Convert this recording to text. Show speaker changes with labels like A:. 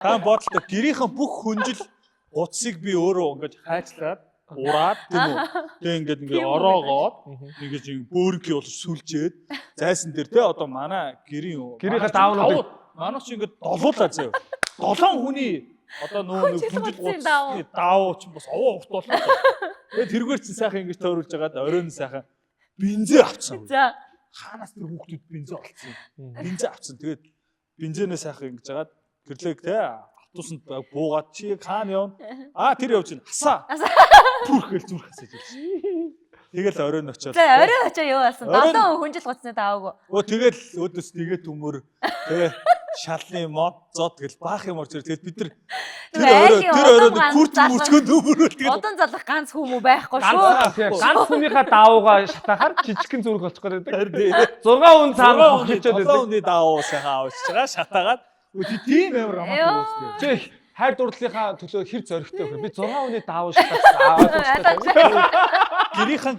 A: Та бодлоо гэрийнхэн бүх хүнжил утсыг би өөрөө ингэж хайчлаад ураад тийм үү. Тэгээ ингээд ороогоод ингэж бөөргий болж сүлжээд зайсан дээр те одоо манай
B: гэрийнхээ даавнууд
A: манайх чи ингээд долуулаа заяа. 7 хүний одоо нөгөө хүнжил утсны даав ч бас овоо урт болно. Тэгээ тэргээр чи сайхан ингэж тойруулж байгаад оройн сайхан бензин авцсан.
C: За.
A: Хаанаас тэр хүүхдүүд бензин олцсон. Бензин авцсан. Тэгээд бензинээ сайхан ингэж жагаад гэрлэг те автобусанд буугаад чи хаана явна? Тэр явж байна. Хасаа. Түрхэл зүрх хасаж ирсэн. Тэгэл оройн очоод.
C: За оройн очоо юу болсон? 7 хүнжил гоцны даавгүй.
A: Тэгэл өөдөөс тэгээд төмөр тэгээ шалны мод зод гэл баах юм орж ирээ. Тэгэл бид нар тэр оройн күрт мөчгөнд өмөрөөл тэгэл.
C: Одон залах ганц хүмүүс байхгүй шүү.
B: Ганц хүнийхээ даавуугаа шатахаар жижигхэн зүрх болчих гээд байдаг. 6 хүн цаана хохичоод байдаг.
A: 7 хүний даавуу сайхан авч байгаа шатаагаад тийм амар амартай.
B: Чи хайр дурлалынхаа төлөө хэр зоригтой вэ? Би 6 хүний даавуу шатаад аваад.
A: Гэрийнхэн